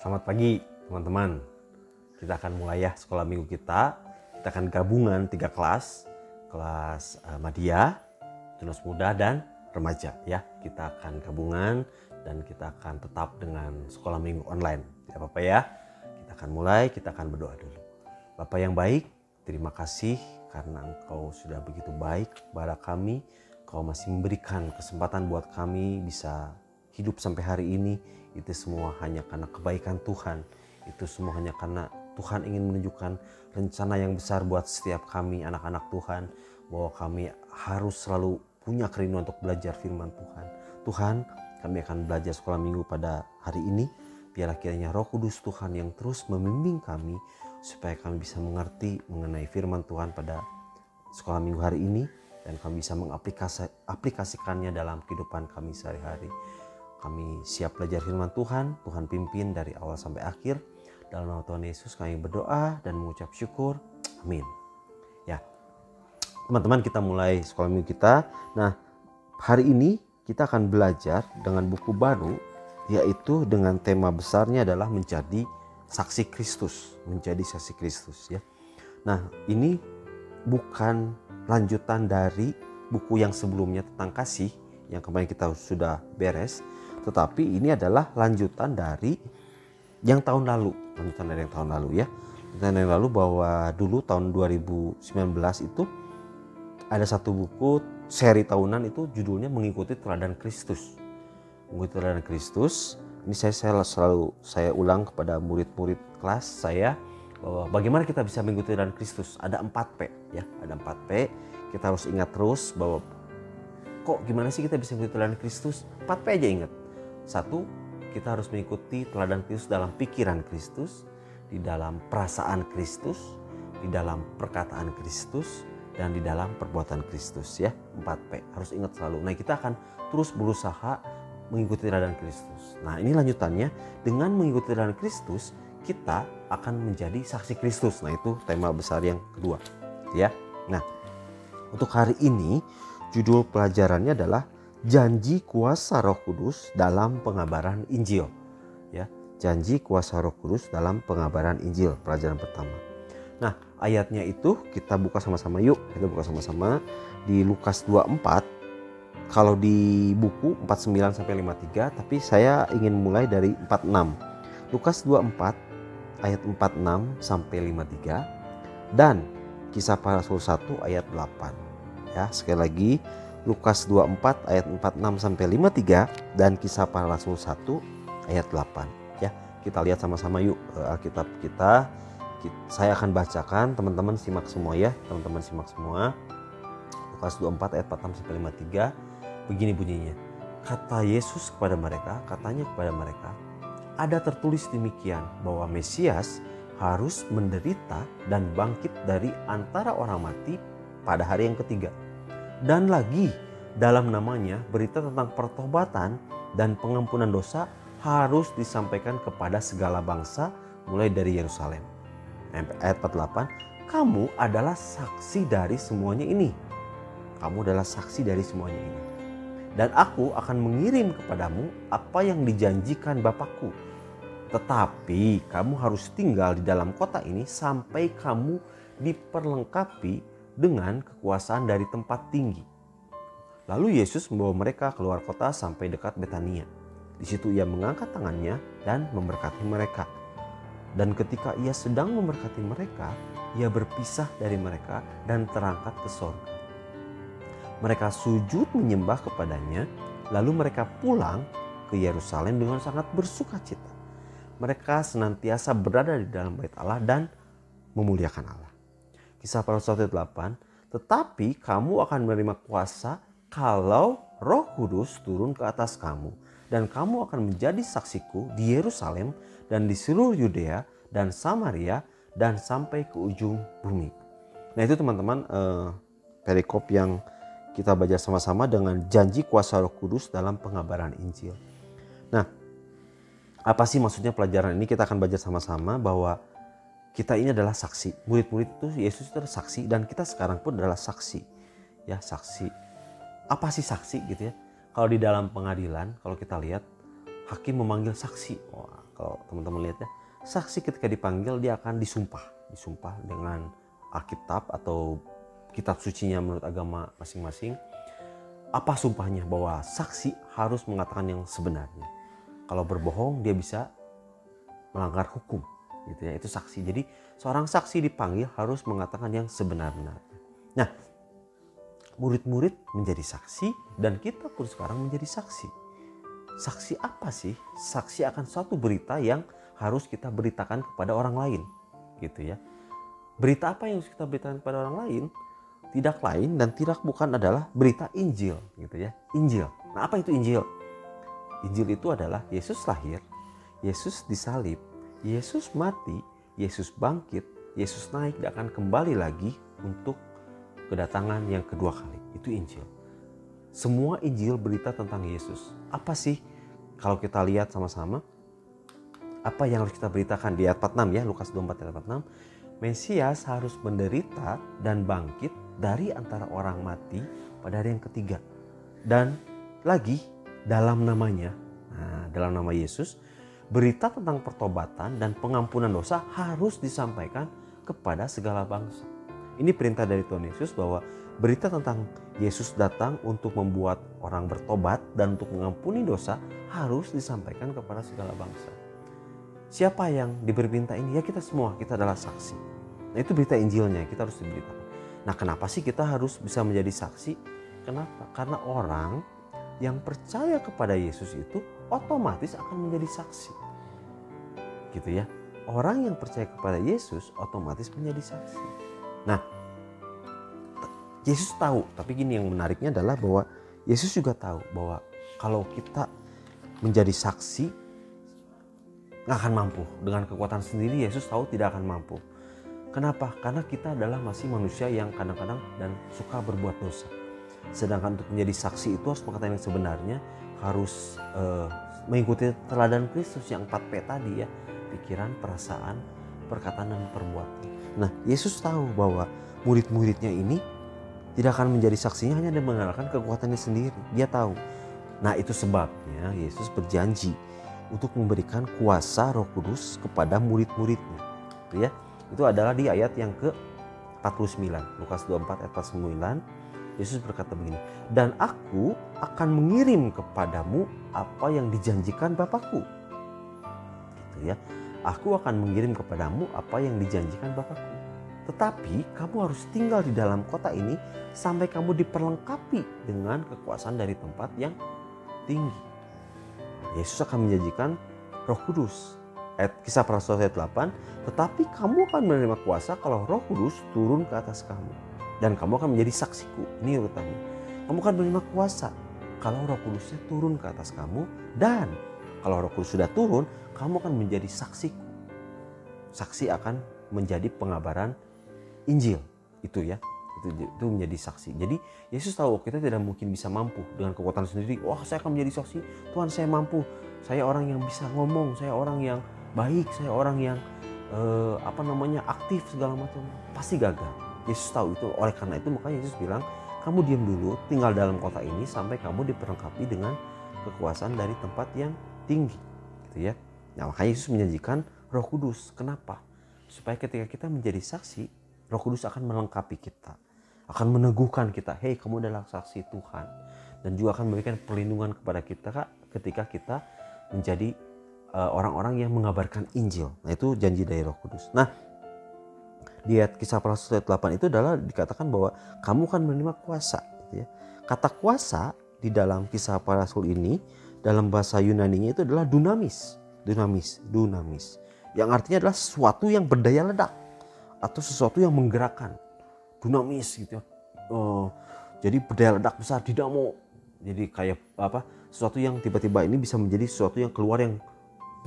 Selamat pagi teman-teman. Kita akan mulai ya sekolah minggu kita. Kita akan gabungan 3 kelas. Kelas Madya, Tunas Muda dan Remaja ya. Kita akan gabungan dan kita akan tetap dengan sekolah minggu online. Tidak apa-apa ya. Kita akan mulai, kita akan berdoa dulu. Bapa yang baik, terima kasih karena Engkau sudah begitu baik kepada kami. Engkau masih memberikan kesempatan buat kami bisa hidup sampai hari ini. Itu semua hanya karena kebaikan Tuhan. Itu semua hanya karena Tuhan ingin menunjukkan rencana yang besar buat setiap kami anak-anak Tuhan. Bahwa kami harus selalu punya kerinduan untuk belajar firman Tuhan. Tuhan, kami akan belajar sekolah minggu pada hari ini. Biarlah kiranya Roh Kudus Tuhan yang terus membimbing kami. Supaya kami bisa mengerti mengenai firman Tuhan pada sekolah minggu hari ini. Dan kami bisa mengaplikasikannya dalam kehidupan kami sehari-hari. Kami siap belajar firman Tuhan. Tuhan pimpin dari awal sampai akhir. Dalam nama Tuhan Yesus kami berdoa dan mengucap syukur. Amin. Ya, teman-teman, kita mulai sekolah minggu kita. Nah, hari ini kita akan belajar dengan buku baru, yaitu dengan tema besarnya adalah menjadi saksi Kristus. Menjadi saksi Kristus ya. Nah, ini bukan lanjutan dari buku yang sebelumnya tentang kasih yang kemarin kita sudah beres. Tetapi ini adalah lanjutan dari yang tahun lalu. Lanjutan dari yang tahun lalu ya. Lanjutan yang lalu bahwa dulu tahun 2019 itu ada satu buku seri tahunan itu judulnya Mengikuti Teladan Kristus. Mengikuti Teladan Kristus. Ini saya ulang kepada murid-murid kelas saya bahwa bagaimana kita bisa mengikuti teladan Kristus. Ada 4P ya. Ada 4P. Kita harus ingat terus bahwa kok gimana sih kita bisa mengikuti teladan Kristus? 4P aja ingat. 1, kita harus mengikuti teladan Kristus dalam pikiran Kristus, di dalam perasaan Kristus, di dalam perkataan Kristus, dan di dalam perbuatan Kristus ya. 4P harus ingat selalu. Nah, kita akan terus berusaha mengikuti teladan Kristus. Nah, ini lanjutannya, dengan mengikuti teladan Kristus kita akan menjadi saksi Kristus. Nah, itu tema besar yang kedua ya. Nah, untuk hari ini judul pelajarannya adalah janji kuasa Roh Kudus dalam pengabaran Injil. Ya, janji kuasa Roh Kudus dalam pengabaran Injil, pelajaran pertama. Nah, ayatnya itu kita buka sama-sama yuk. Kita buka sama-sama di Lukas 24. Kalau di buku 49 sampai 53, tapi saya ingin mulai dari 46. Lukas 24 ayat 46 sampai 53 dan Kisah Para Rasul 1 ayat 8. Ya, sekali lagi Lukas 24 ayat 46 sampai 53 dan Kisah Para Rasul 1 ayat 8 ya. Kita lihat sama-sama yuk Alkitab kita. Saya akan bacakan, teman-teman simak semua ya. Teman-teman simak semua. Lukas 24 ayat 46 sampai 53. Begini bunyinya. Katanya kepada mereka, ada tertulis demikian bahwa Mesias harus menderita dan bangkit dari antara orang mati pada hari yang ketiga. Dan lagi dalam namanya berita tentang pertobatan dan pengampunan dosa harus disampaikan kepada segala bangsa mulai dari Yerusalem. Ayat 48, kamu adalah saksi dari semuanya ini. Kamu adalah saksi dari semuanya ini. Dan aku akan mengirim kepadamu apa yang dijanjikan Bapakku. Tetapi kamu harus tinggal di dalam kota ini sampai kamu diperlengkapi dengan kekuasaan dari tempat tinggi. Lalu Yesus membawa mereka keluar kota sampai dekat Betania. Di situ ia mengangkat tangannya dan memberkati mereka. Dan ketika ia sedang memberkati mereka, ia berpisah dari mereka dan terangkat ke sorga. Mereka sujud menyembah kepadanya, lalu mereka pulang ke Yerusalem dengan sangat bersukacita. Mereka senantiasa berada di dalam bait Allah dan memuliakan Allah. Kisah Para Rasul 8, tetapi kamu akan menerima kuasa kalau Roh Kudus turun ke atas kamu. Dan kamu akan menjadi saksiku di Yerusalem dan di seluruh Yudea dan Samaria dan sampai ke ujung bumi. Nah, itu teman-teman perikop yang kita baca sama-sama dengan janji kuasa Roh Kudus dalam pengabaran Injil. Nah, apa sih maksudnya pelajaran ini? Kita akan baca sama-sama bahwa kita ini adalah saksi. Murid-murid itu Yesus itu adalah saksi dan kita sekarang pun adalah saksi. Ya, saksi. Apa sih saksi gitu ya? Kalau di dalam pengadilan, kalau kita lihat hakim memanggil saksi. Wah, kalau teman-teman lihat ya, saksi ketika dipanggil dia akan disumpah dengan Alkitab atau kitab sucinya menurut agama masing-masing. Apa sumpahnya? Bahwa saksi harus mengatakan yang sebenarnya. Kalau berbohong dia bisa melanggar hukum, gitu ya. Itu saksi. Jadi seorang saksi dipanggil harus mengatakan yang sebenarnya. Nah, murid-murid menjadi saksi dan kita pun sekarang menjadi saksi. Saksi apa sih? Saksi akan suatu berita yang harus kita beritakan kepada orang lain, gitu ya. Berita apa yang harus kita beritakan kepada orang lain? Tidak lain dan tidak bukan adalah berita Injil, gitu ya. Injil. Nah, apa itu Injil? Injil itu adalah Yesus lahir, Yesus disalib, Yesus mati, Yesus bangkit, Yesus naik dan akan kembali lagi untuk kedatangan yang kedua kali. Itu Injil. Semua Injil berita tentang Yesus. Apa sih? Kalau kita lihat sama-sama, apa yang harus kita beritakan di ayat 46 ya, Lukas 24 ayat 46. Mesias harus menderita dan bangkit dari antara orang mati pada hari yang ketiga. Dan lagi dalam namanya, dalam nama Yesus, berita tentang pertobatan dan pengampunan dosa harus disampaikan kepada segala bangsa. Ini perintah dari Tuhan Yesus bahwa berita tentang Yesus datang untuk membuat orang bertobat dan untuk mengampuni dosa harus disampaikan kepada segala bangsa. Siapa yang diberi perintah ini? Ya kita semua, kita adalah saksi. Nah itu berita Injilnya, kita harus diberitakan. Nah kenapa sih kita harus bisa menjadi saksi? Kenapa? Karena orang yang percaya kepada Yesus itu otomatis akan menjadi saksi. Gitu ya. Orang yang percaya kepada Yesus otomatis menjadi saksi. Nah, Yesus tahu, tapi gini yang menariknya adalah bahwa Yesus juga tahu bahwa kalau kita menjadi saksi nggak akan mampu. Dengan kekuatan sendiri Yesus tahu tidak akan mampu. Kenapa? Karena kita adalah masih manusia yang kadang-kadang dan suka berbuat dosa. Sedangkan untuk menjadi saksi itu harus mengatakan yang sebenarnya, harus mengikuti teladan Kristus yang 4P tadi ya. Pikiran, perasaan, perkataan, dan perbuatan. Nah, Yesus tahu bahwa murid-muridnya ini tidak akan menjadi saksinya hanya dengan mengandalkan kekuatannya sendiri. Dia tahu. Nah, itu sebabnya Yesus berjanji untuk memberikan kuasa Roh Kudus kepada murid-muridnya. Itu ya. Itu adalah di ayat yang ke-49. Lukas 24 ayat 49. Yesus berkata begini, "Dan aku akan mengirim kepadamu apa yang dijanjikan Bapakku." Gitu ya. "Aku akan mengirim kepadamu apa yang dijanjikan Bapakku. Tetapi kamu harus tinggal di dalam kota ini sampai kamu diperlengkapi dengan kekuasaan dari tempat yang tinggi." Yesus akan menjanjikan Roh Kudus. Kisah para Rasul ayat 8, "Tetapi kamu akan menerima kuasa kalau Roh Kudus turun ke atas kamu. Dan kamu akan menjadi saksiku." Ini urutannya. Kamu akan menerima kuasa kalau Roh Kudusnya turun ke atas kamu. Dan kalau Roh Kudus sudah turun, kamu akan menjadi saksiku. Saksi akan menjadi pengabaran Injil. Itu ya. Itu menjadi saksi. Jadi Yesus tahu kita tidak mungkin bisa mampu dengan kekuatan sendiri. Wah, saya akan menjadi saksi. Tuhan, saya mampu. Saya orang yang bisa ngomong. Saya orang yang baik. Saya orang yang aktif segala macam. Pasti gagal. Yesus tahu itu. Oleh karena itu makanya Yesus bilang, kamu diam dulu, tinggal dalam kota ini sampai kamu diperlengkapi dengan kekuasaan dari tempat yang tinggi. Gitu ya. Nah, makanya Yesus menjanjikan Roh Kudus. Kenapa? Supaya ketika kita menjadi saksi, Roh Kudus akan melengkapi kita. Akan meneguhkan kita, hei kamu adalah saksi Tuhan. Dan juga akan memberikan perlindungan kepada kita ketika kita menjadi orang-orang yang mengabarkan Injil. Nah itu janji dari Roh Kudus. Nah di ayat Kisah Para Rasul ayat 8 itu adalah dikatakan bahwa kamu akan menerima kuasa. Gitu ya. Kata kuasa di dalam Kisah Para Rasul ini dalam bahasa Yunaninya itu adalah dunamis. Dunamis. Yang artinya adalah sesuatu yang berdaya ledak atau sesuatu yang menggerakkan. Dunamis gitu ya. Jadi berdaya ledak besar, dinamo. Jadi kayak sesuatu yang tiba-tiba ini bisa menjadi sesuatu yang keluar yang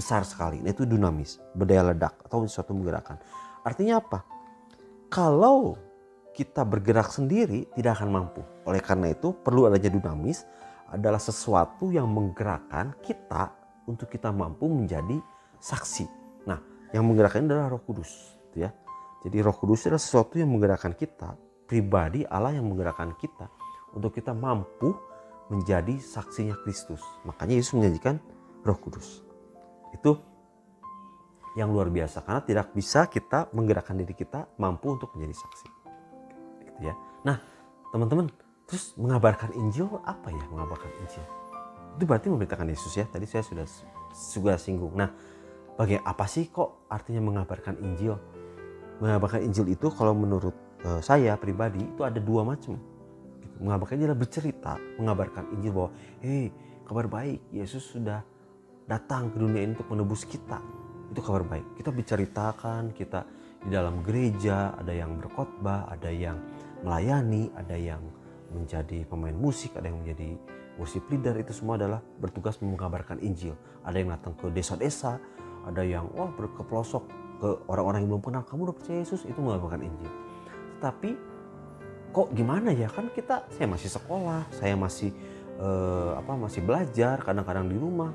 besar sekali. Nah itu dunamis, berdaya ledak atau sesuatu menggerakkan. Artinya apa? Kalau kita bergerak sendiri tidak akan mampu. Oleh karena itu perlu adanya dunamis, adalah sesuatu yang menggerakkan kita untuk kita mampu menjadi saksi. Nah, yang menggerakkan adalah Roh Kudus, gitu ya. Jadi Roh Kudus adalah sesuatu yang menggerakkan kita, pribadi Allah yang menggerakkan kita untuk kita mampu menjadi saksinya Kristus. Makanya Yesus menjanjikan Roh Kudus. Itu yang luar biasa, karena tidak bisa kita menggerakkan diri kita mampu untuk menjadi saksi. Gitu ya. Nah, teman-teman, terus mengabarkan Injil apa ya? Mengabarkan Injil itu berarti memberitakan Yesus ya. Tadi saya sudah singgung. Nah, apa sih kok artinya mengabarkan Injil? Mengabarkan Injil itu kalau menurut saya pribadi itu ada dua macam. Mengabarkan Injil adalah bercerita, mengabarkan Injil bahwa kabar baik, Yesus sudah datang ke dunia ini untuk menebus kita. Itu kabar baik. Kita berceritakan, kita di dalam gereja ada yang berkhotbah, ada yang melayani, ada yang menjadi pemain musik, ada yang menjadi worship leader. Itu semua adalah bertugas mengabarkan Injil. Ada yang datang ke desa-desa, ada yang ke pelosok, ke orang-orang yang belum kenal, kamu udah percaya Yesus, itu mengabarkan Injil. Tapi kok gimana ya, kan saya masih sekolah, saya masih masih belajar, kadang-kadang di rumah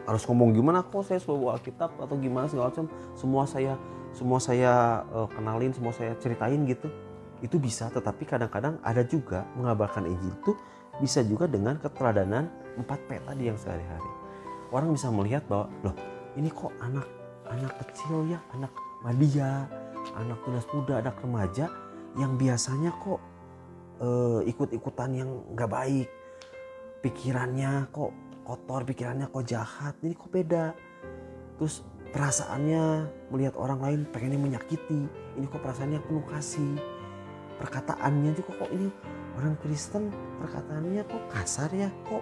harus ngomong gimana, kok saya selalu bawa Alkitab atau gimana segala macam, semua saya kenalin, semua saya ceritain gitu. Itu bisa, tetapi kadang-kadang ada juga mengabarkan Injil itu bisa juga dengan keteladanan 4P tadi yang sehari-hari. Orang bisa melihat bahwa loh, ini kok anak kecil ya, anak madya, anak tunas muda, anak remaja yang biasanya kok ikut-ikutan yang gak baik, pikirannya kok kotor, pikirannya kok jahat, ini kok beda. Terus perasaannya melihat orang lain pengennya menyakiti, ini kok perasaannya penuh kasih. Perkataannya juga kok ini orang Kristen perkataannya kok kasar ya, kok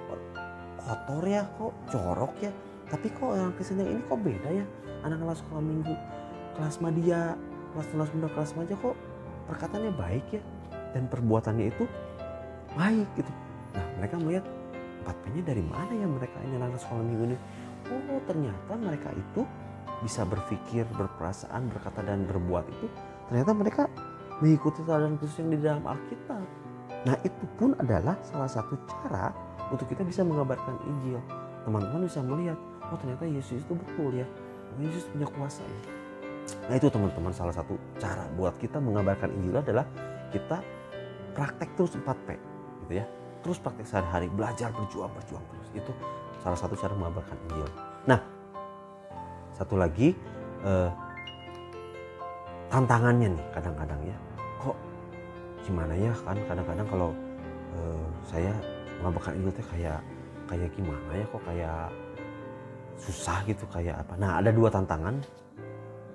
kotor ya, kok jorok ya. Tapi kok orang Kristen yang ini kok beda ya, anak-anak sekolah minggu, kelas madya, kelas tunas muda, kelas remaja kok perkataannya baik ya, dan perbuatannya itu baik gitu. Nah, mereka melihat 4P-nya dari mana ya mereka ini anak sekolah minggu ini. Oh, ternyata mereka itu bisa berpikir, berperasaan, berkata dan berbuat itu ternyata mereka mengikuti teladan Kristus yang di dalam Alkitab. Nah, itu pun adalah salah satu cara untuk kita bisa mengabarkan Injil. Teman-teman bisa melihat, oh ternyata Yesus itu betul ya, Yesus punya kuasa ya. Nah, itu teman-teman salah satu cara buat kita mengabarkan Injil adalah kita praktek terus 4P gitu ya. Terus praktek sehari-hari, belajar, berjuang terus. Itu salah satu cara mengabarkan Injil. Nah, satu lagi tantangannya nih kadang-kadang ya. Kok gimana ya, kan kadang-kadang kalau saya mengabarkan Injil tuh kayak gimana ya, kok kayak susah gitu, kayak apa. Nah, ada dua tantangan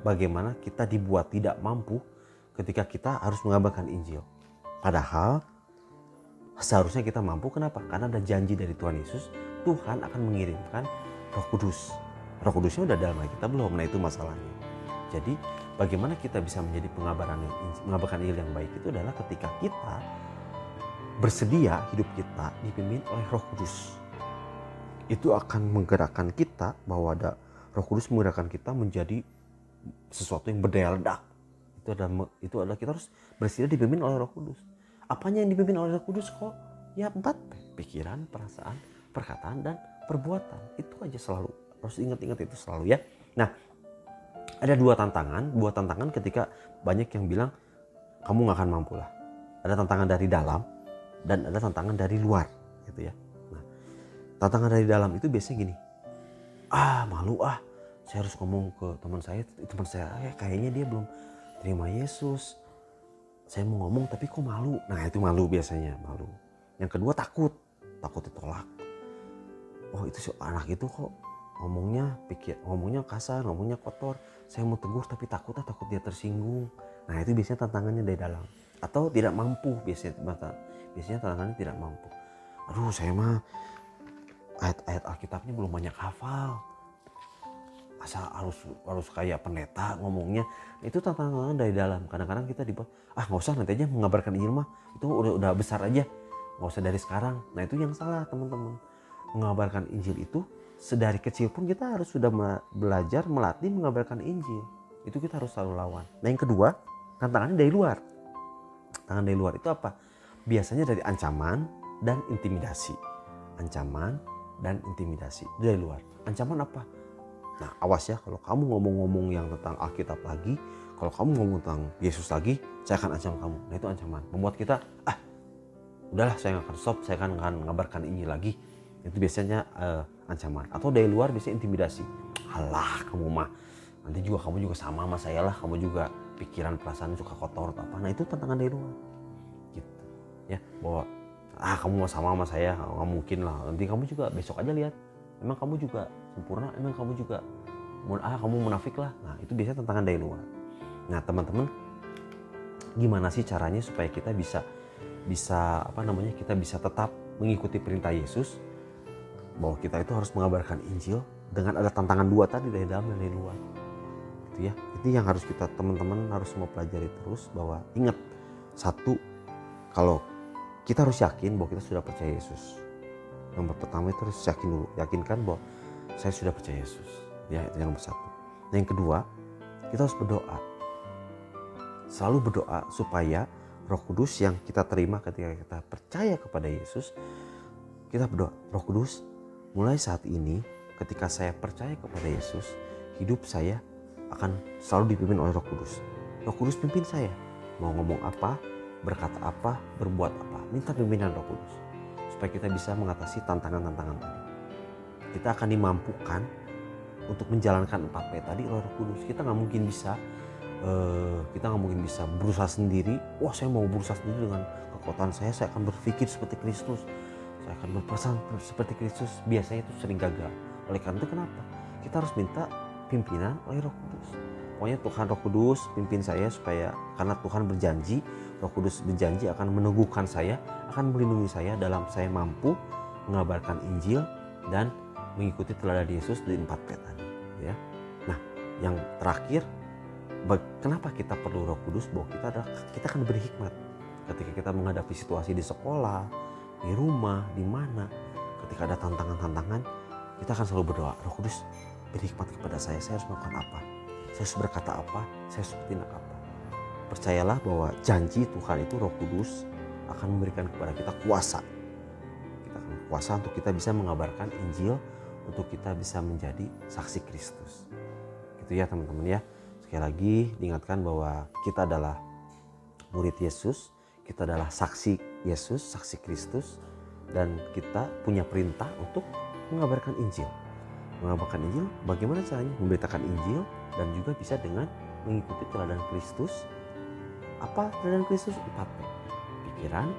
bagaimana kita dibuat tidak mampu ketika kita harus mengabarkan Injil. Padahal seharusnya kita mampu. Kenapa? Karena ada janji dari Tuhan Yesus, Tuhan akan mengirimkan Roh Kudus. Roh Kudusnya udah dalam Alkitab belum? Nah, itu masalahnya. Jadi bagaimana kita bisa menjadi mengabarkan Injil yang baik itu adalah ketika kita bersedia hidup kita dipimpin oleh Roh Kudus. Itu akan menggerakkan kita, bahwa ada Roh Kudus menggerakkan kita menjadi sesuatu yang berdaya ledak. Itu adalah kita harus bersedia dipimpin oleh Roh Kudus. Apanya yang dipimpin oleh Roh Kudus kok? Ya 4P, pikiran, perasaan, perkataan, dan perbuatan. Itu aja selalu. Harus ingat-ingat itu selalu ya. Nah, ada dua tantangan ketika banyak yang bilang kamu gak akan mampu lah. Ada tantangan dari dalam dan ada tantangan dari luar gitu ya. Nah, tantangan dari dalam itu biasanya gini. Malu saya harus ngomong ke teman saya kayaknya dia belum terima Yesus. Saya mau ngomong tapi kok malu. Nah, itu malu biasanya, malu. Yang kedua takut ditolak. Oh, itu si anak itu kok ngomongnya kasar, ngomongnya kotor. Saya mau tegur tapi takut dia tersinggung. Nah, itu biasanya tantangannya dari dalam. Atau tidak mampu biasanya tantangannya tidak mampu. Aduh, saya mah ayat-ayat Alkitabnya belum banyak hafal. Masa harus kayak pendeta ngomongnya. Itu tantangan dari dalam. Kadang-kadang kita dibuat, nggak usah, nanti aja mengabarkan Injil mah itu udah besar aja, nggak usah dari sekarang. Nah, itu yang salah teman-teman. Mengabarkan Injil itu sedari kecil pun kita harus sudah belajar melatih mengabarkan Injil. Itu kita harus selalu lawan. Nah, yang kedua tantangannya dari luar. Tantangan dari luar itu apa? Biasanya dari ancaman dan intimidasi. Ancaman dan intimidasi dari luar. Ancaman apa? Nah, awas ya, kalau kamu ngomong-ngomong yang tentang Alkitab lagi, kalau kamu ngomong tentang Yesus lagi, saya akan ancam kamu. Nah, itu ancaman. Membuat kita, udahlah, saya nggak akan stop, saya akan ngabarkan Injil lagi. Itu biasanya ancaman. Atau dari luar biasanya intimidasi. Alah kamu mah, nanti juga kamu juga sama saya lah, kamu juga pikiran perasaan suka kotor atau apa. Nah itu tantangan dari luar gitu ya, bahwa kamu mau sama saya, nggak mungkin lah, nanti kamu juga besok aja lihat, emang kamu juga sempurna, emang kamu juga kamu munafik lah. Nah itu biasanya tantangan dari luar. Nah teman-teman, gimana sih caranya supaya kita bisa kita bisa tetap mengikuti perintah Yesus, bahwa kita itu harus mengabarkan Injil dengan ada tantangan dua tadi, dari dalam dan dari luar gitu ya. Itu yang harus kita teman-teman harus mau pelajari terus, bahwa ingat satu, kalau kita harus yakin bahwa kita sudah percaya Yesus. Nomor pertama itu harus yakin dulu, yakinkan bahwa saya sudah percaya Yesus ya, itu yang nomor satu. Nah yang kedua, kita harus berdoa, selalu berdoa supaya Roh Kudus yang kita terima ketika kita percaya kepada Yesus, kita berdoa, Roh Kudus, mulai saat ini ketika saya percaya kepada Yesus, hidup saya akan selalu dipimpin oleh Roh Kudus. Roh Kudus pimpin saya, mau ngomong apa, berkata apa, berbuat apa, minta pimpinan Roh Kudus supaya kita bisa mengatasi tantangan-tantangan tadi. Kita akan dimampukan untuk menjalankan 4P tadi oleh Roh Kudus. Kita nggak mungkin bisa berusaha sendiri. Wah saya mau berusaha sendiri dengan kekuatan saya akan berpikir seperti Kristus, saya akan berperasaan seperti Kristus. Biasanya itu sering gagal. Oleh karena itu kenapa? Kita harus minta pimpinan oleh Roh Kudus. Pokoknya Tuhan Roh Kudus pimpin saya, supaya karena Tuhan berjanji, Roh Kudus berjanji akan meneguhkan saya, akan melindungi saya dalam saya mampu mengabarkan Injil dan mengikuti teladan Yesus di 4P tadi ya. Nah yang terakhir, kenapa kita perlu Roh Kudus? Bahwa kita akan beri hikmat ketika kita menghadapi situasi di sekolah, di rumah, di mana. Ketika ada tantangan-tantangan, kita akan selalu berdoa, Roh Kudus beri hikmat kepada saya harus melakukan apa, saya harus berkata apa, saya harus bertindak apa. Percayalah bahwa janji Tuhan itu, Roh Kudus akan memberikan kepada kita kuasa. Kita akan kuasa untuk kita bisa mengabarkan Injil, untuk kita bisa menjadi saksi Kristus. Gitu ya teman-teman ya. Sekali lagi diingatkan bahwa kita adalah murid Yesus, kita adalah saksi Yesus, saksi Kristus, dan kita punya perintah untuk mengabarkan Injil. Mengabarkan Injil, bagaimana caranya? Memberitakan Injil dan juga bisa dengan mengikuti teladan Kristus. Apa teladan Kristus? 4P. Pikiran,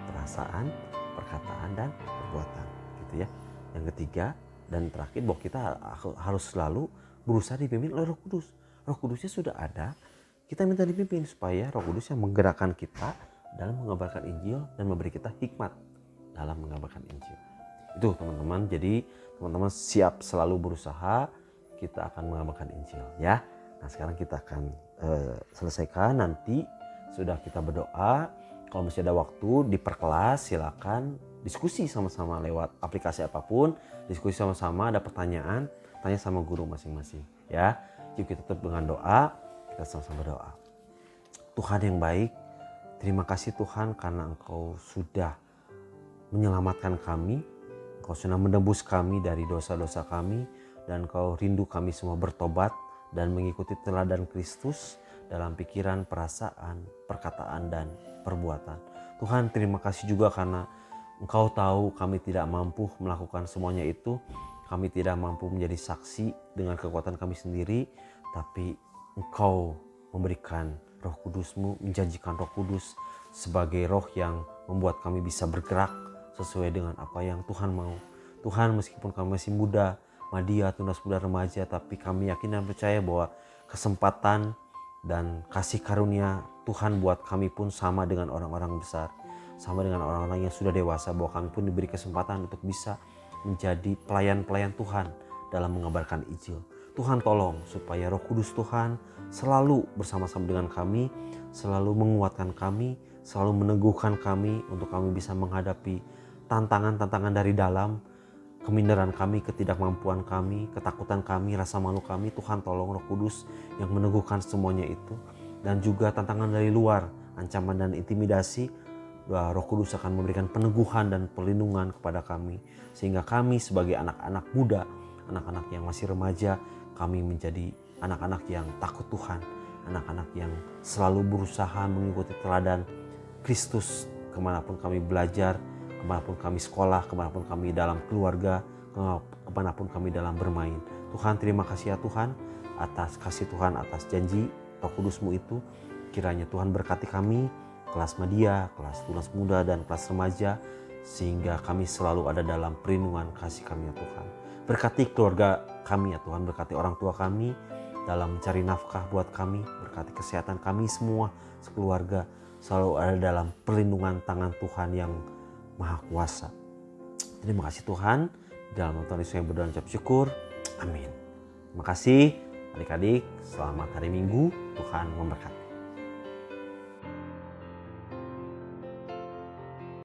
perasaan, perkataan, dan perbuatan. Gitu ya. Yang ketiga dan terakhir, bahwa kita harus selalu berusaha dipimpin oleh Roh Kudus. Roh Kudusnya sudah ada, kita minta dipimpin supaya Roh Kudus yang menggerakkan kita dalam mengabarkan Injil dan memberi kita hikmat dalam mengabarkan Injil. Itu teman-teman, jadi teman-teman siap selalu berusaha, kita akan mengabarkan Injil ya. Nah sekarang kita akan selesaikan, nanti sudah kita berdoa. Kalau masih ada waktu di perkelas, silakan diskusi sama-sama lewat aplikasi apapun, diskusi sama-sama, ada pertanyaan, tanya sama guru masing-masing ya. Yuk kita tutup dengan doa, kita sama-sama berdoa. Tuhan yang baik, terima kasih Tuhan karena Engkau sudah menyelamatkan kami, Engkau sudah menebus kami dari dosa-dosa kami, dan Engkau rindu kami semua bertobat dan mengikuti teladan Kristus dalam pikiran, perasaan, perkataan, dan perbuatan. Tuhan terima kasih juga karena Engkau tahu kami tidak mampu melakukan semuanya itu. Kami tidak mampu menjadi saksi dengan kekuatan kami sendiri, tapi Engkau memberikan Roh Kudus-Mu, menjanjikan Roh Kudus sebagai roh yang membuat kami bisa bergerak sesuai dengan apa yang Tuhan mau. Tuhan, meskipun kami masih muda, madya, tunas muda, remaja, tapi kami yakin dan percaya bahwa kesempatan dan kasih karunia Tuhan buat kami pun sama dengan orang-orang besar, sama dengan orang-orang yang sudah dewasa, bahwa kami pun diberi kesempatan untuk bisa menjadi pelayan-pelayan Tuhan dalam mengabarkan Injil. Tuhan tolong supaya Roh Kudus Tuhan selalu bersama-sama dengan kami, selalu menguatkan kami, selalu meneguhkan kami untuk kami bisa menghadapi tantangan-tantangan dari dalam, keminderan kami, ketidakmampuan kami, ketakutan kami, rasa malu kami. Tuhan tolong Roh Kudus yang meneguhkan semuanya itu. Dan juga tantangan dari luar, ancaman dan intimidasi, Roh Kudus akan memberikan peneguhan dan perlindungan kepada kami, sehingga kami sebagai anak-anak muda, anak-anak yang masih remaja, kami menjadi anak-anak yang takut Tuhan, anak-anak yang selalu berusaha mengikuti teladan Kristus kemanapun kami belajar, kemanapun kami sekolah, kemanapun kami dalam keluarga, kemanapun kami dalam bermain. Tuhan, terima kasih ya Tuhan atas kasih Tuhan, atas janji Roh Kudus-Mu itu. Kiranya Tuhan berkati kami, kelas media, kelas tunas muda, dan kelas remaja, sehingga kami selalu ada dalam perlindungan kasih kami ya Tuhan. Berkati keluarga kami ya Tuhan, berkati orang tua kami dalam mencari nafkah buat kami, berkati kesehatan kami semua sekeluarga, selalu ada dalam perlindungan tangan Tuhan yang Maha Kuasa. Terima kasih Tuhan, dalam nama Tuhan Yesus yang berdoa dan ucap syukur, amin. Terima kasih adik-adik, selamat hari Minggu, Tuhan memberkati.